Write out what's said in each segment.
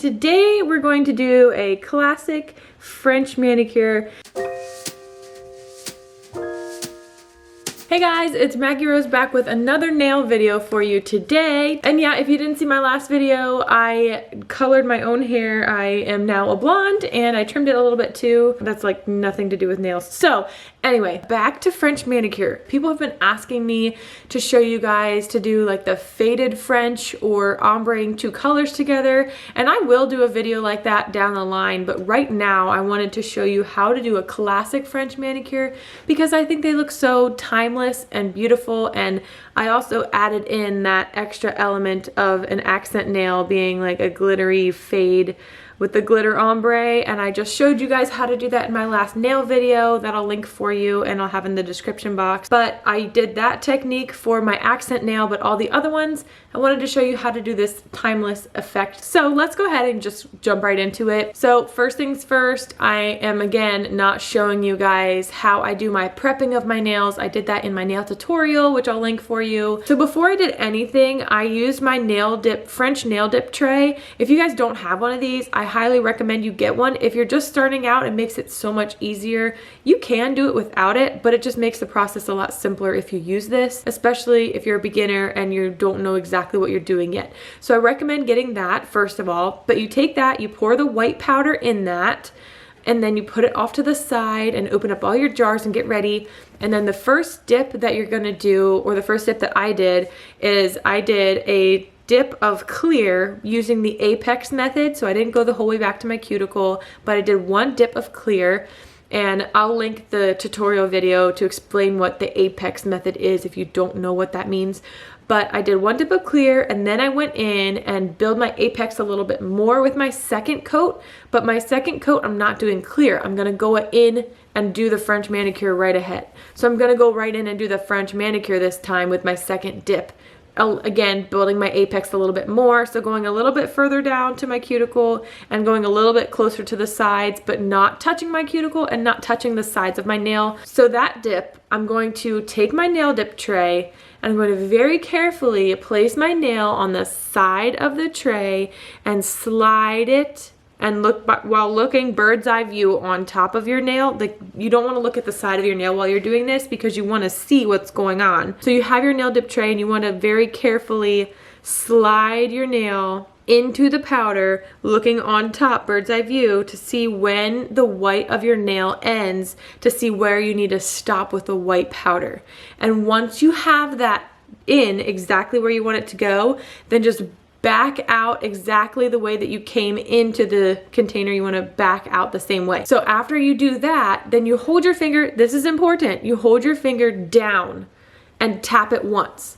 today we're going to do a classic French manicure. Hey guys, it's Maggie Rose back with another nail video for you today. And yeah, if you didn't see my last video, I colored my own hair. I am now a blonde and I trimmed it a little bit too. That's like nothing to do with nails. So anyway, back to French manicure. People have been asking me to show you guys to do like the faded French or ombreing two colors together. And I will do a video like that down the line. But right now I wanted to show you how to do a classic French manicure because I think they look so timeless and beautiful, and I also added in that extra element of an accent nail being like a glittery fade with the glitter ombre, and I just showed you guys how to do that in my last nail video that I'll link for you and I'll have in the description box. But I did that technique for my accent nail, but all the other ones I wanted to show you how to do this timeless effect. So let's go ahead and just jump right into it. So first things first, I am again not showing you guys how I do my prepping of my nails. I did that in my nail tutorial, which I'll link for you. So before I did anything, I used my French nail dip tray. If you guys don't have one of these, I highly recommend you get one. If you're just starting out, it makes it so much easier. You can do it without it, but it just makes the process a lot simpler if you use this, especially if you're a beginner and you don't know exactly what you're doing yet. So I recommend getting that first of all, but you take that, you pour the white powder in that, and then you put it off to the side and open up all your jars and get ready. And then the first dip that you're gonna do, or the first dip that I did, is I did a dip of clear using the apex method. So I didn't go the whole way back to my cuticle, but I did one dip of clear, and I'll link the tutorial video to explain what the apex method is if you don't know what that means. But I did one dip of clear, and then I went in and build my apex a little bit more with my second coat. But my second coat, I'm not doing clear. I'm gonna go in and do the French manicure right ahead. So I'm gonna go right in and do the French manicure this time with my second dip. Again, building my apex a little bit more, so going a little bit further down to my cuticle and going a little bit closer to the sides, but not touching my cuticle and not touching the sides of my nail. So that dip, I'm going to take my nail dip tray and I'm going to very carefully place my nail on the side of the tray and slide it, and look while looking bird's eye view on top of your nail. Like, you don't want to look at the side of your nail while you're doing this because you want to see what's going on. So you have your nail dip tray and you want to very carefully slide your nail into the powder, looking on top bird's eye view to see when the white of your nail ends, to see where you need to stop with the white powder. And once you have that in exactly where you want it to go, then just back out exactly the way that you came into the container. You want to back out the same way. So after you do that, then you hold your finger, this is important, you hold your finger down and tap it once,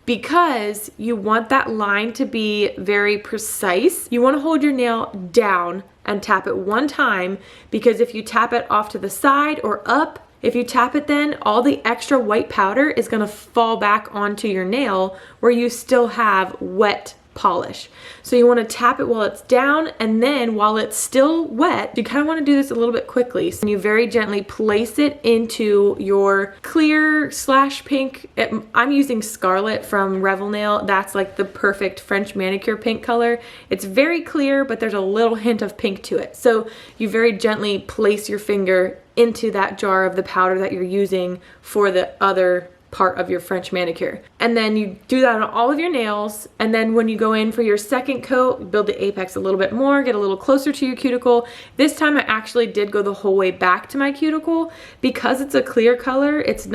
because you want that line to be very precise. You want to hold your nail down and tap it one time, because if you tap it off to the side or up, if you tap it, then all the extra white powder is going to fall back onto your nail where you still have wet polish. So you want to tap it while it's down, and then while it's still wet, you kind of want to do this a little bit quickly. So you very gently place it into your clear / pink. I'm using Scarlett from Revel Nail. That's like the perfect French manicure pink color. It's very clear, but there's a little hint of pink to it. So you very gently place your finger into that jar of the powder that you're using for the other part of your French manicure. And then you do that on all of your nails, and then when you go in for your second coat, build the apex a little bit more, get a little closer to your cuticle. This time I actually did go the whole way back to my cuticle. Because it's a clear color, it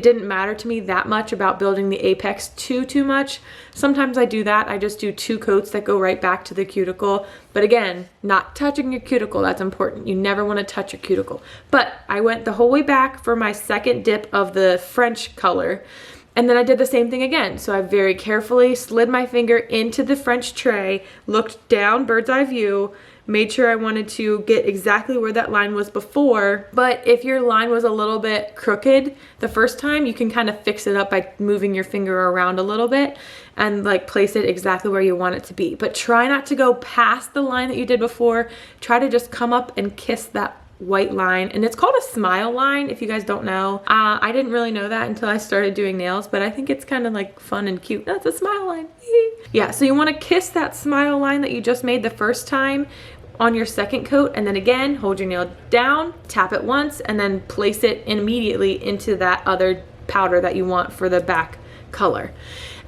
didn't matter to me that much about building the apex too much. Sometimes I do that. I just do 2 coats that go right back to the cuticle. But again, not touching your cuticle, that's important. You never want to touch your cuticle. But I went the whole way back for my second dip of the French color. And then I did the same thing again. So I very carefully slid my finger into the French tray, looked down bird's eye view, made sure I wanted to get exactly where that line was before. But if your line was a little bit crooked the first time, you can kind of fix it up by moving your finger around a little bit and like place it exactly where you want it to be. But try not to go past the line that you did before. Try to just come up and kiss that white line, and it's called a smile line if you guys don't know. I didn't really know that until I started doing nails, but I think it's kind of like fun and cute. That's a smile line. Yeah, so you want to kiss that smile line that you just made the first time on your second coat, and then again hold your nail down, tap it once, and then place it immediately into that other powder that you want for the back color.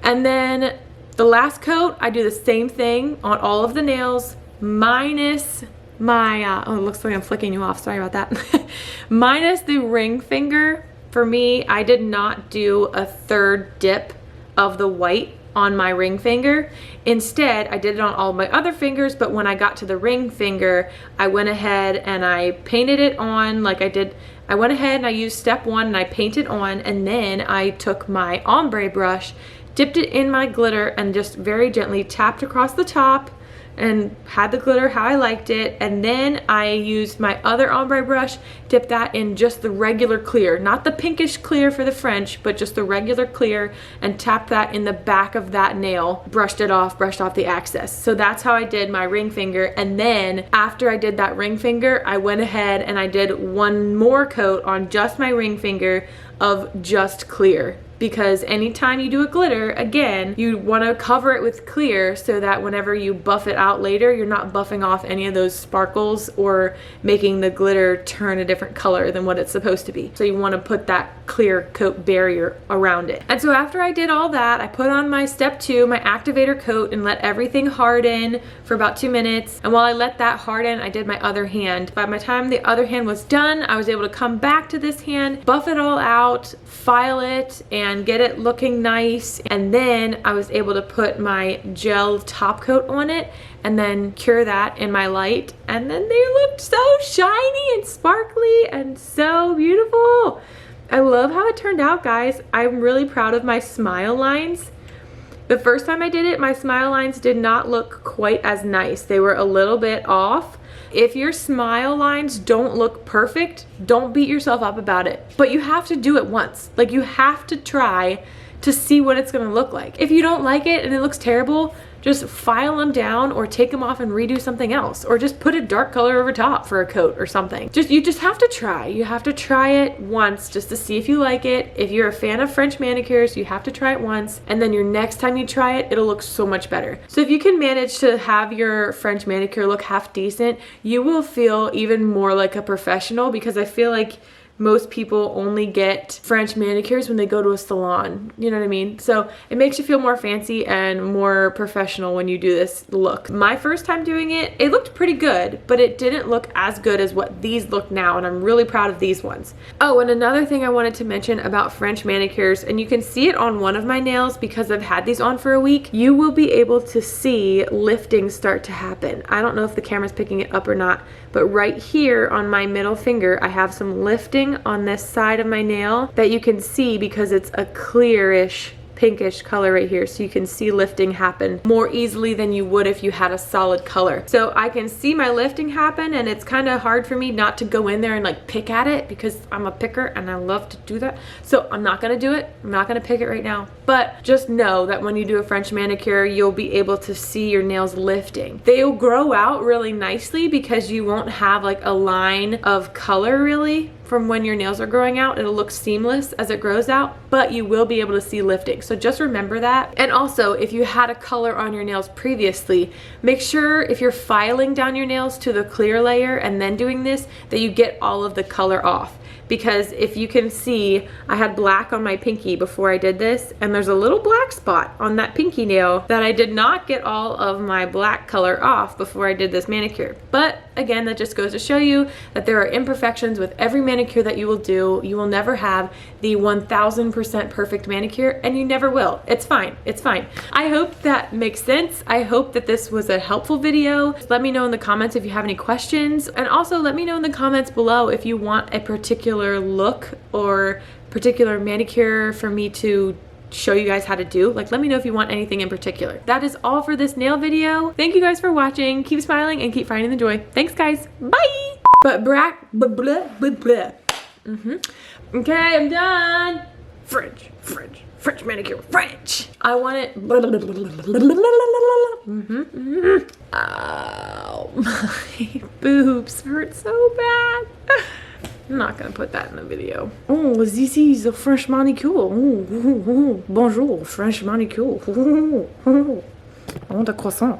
And then the last coat, I do the same thing on all of the nails minus my oh, it looks like I'm flicking you off, sorry about that. Minus the ring finger. For me, I did not do a third dip of the white on my ring finger. Instead, I did it on all my other fingers, but when I got to the ring finger, I went ahead and I painted it on like I did. I went ahead and I used step 1 and I painted on, and then I took my ombre brush, dipped it in my glitter, and just very gently tapped across the top and had the glitter how I liked it. And then I used my other ombre brush, dipped that in just the regular clear, not the pinkish clear for the French, but just the regular clear, and tapped that in the back of that nail, brushed off the excess. So that's how I did my ring finger. And then after I did that ring finger, I went ahead and I did one more coat on just my ring finger of just clear. Because anytime you do a glitter, again, you want to cover it with clear so that whenever you buff it out later, you're not buffing off any of those sparkles or making the glitter turn a different color than what it's supposed to be. So you want to put that clear coat barrier around it. And so after I did all that, I put on my step 2, my activator coat, and let everything harden for about 2 minutes. And while I let that harden, I did my other hand. By the time the other hand was done, I was able to come back to this hand, buff it all out, file it, and get it looking nice. And then I was able to put my gel top coat on it and then cure that in my light, and then they looked so shiny and sparkly and so beautiful. I love how it turned out, guys. I'm really proud of my smile lines. The first time I did it, my smile lines did not look quite as nice. They were a little bit off. If your smile lines don't look perfect, don't beat yourself up about it. But you have to do it once. Like, you have to try to see what it's gonna look like. If you don't like it and it looks terrible, just file them down or take them off and redo something else, or just put a dark color over top for a coat or something. You just have to try. You have to try it once just to see if you like it. If you're a fan of French manicures, you have to try it once, and then your next time you try it, it'll look so much better. So if you can manage to have your French manicure look half decent, you will feel even more like a professional, because I feel like most people only get French manicures when they go to a salon, you know what I mean? So it makes you feel more fancy and more professional when you do this look. My first time doing it, it looked pretty good, but it didn't look as good as what these look now, and I'm really proud of these ones. Oh, and another thing I wanted to mention about French manicures, and you can see it on one of my nails because I've had these on for a week, you will be able to see lifting start to happen. I don't know if the camera's picking it up or not, but right here on my middle finger, I have some lifting on this side of my nail that you can see because it's a clearish pinkish color right here, so you can see lifting happen more easily than you would if you had a solid color. So I can see my lifting happen, and it's kind of hard for me not to go in there and like pick at it, because I'm a picker and I love to do that. So I'm not gonna do it. I'm not gonna pick it right now, but just know that when you do a French manicure, you'll be able to see your nails lifting. They'll grow out really nicely because you won't have like a line of color really from when your nails are growing out. It'll look seamless as it grows out, but you will be able to see lifting. So just remember that. And also, if you had a color on your nails previously, make sure if you're filing down your nails to the clear layer and then doing this, that you get all of the color off. Because if you can see, I had black on my pinky before I did this, and there's a little black spot on that pinky nail that I did not get all of my black color off before I did this manicure. But again, that just goes to show you that there are imperfections with every manicure that you will do. You will never have the 1000% perfect manicure, and you never will. It's fine. It's fine. I hope that makes sense. I hope that this was a helpful video. Let me know in the comments if you have any questions, and also let me know in the comments below if you want a particular look or particular manicure for me to show you guys how to do. Like, let me know if you want anything in particular. That is all for this nail video. Thank you guys for watching. Keep smiling and keep finding the joy. Thanks, guys. Bye. Okay, I'm done. French manicure. French. I want it. Ow. my boobs hurt so bad. I'm not gonna put that in the video. Oh, this is a French manicure. Bonjour, French manicure. Oh, the croissant.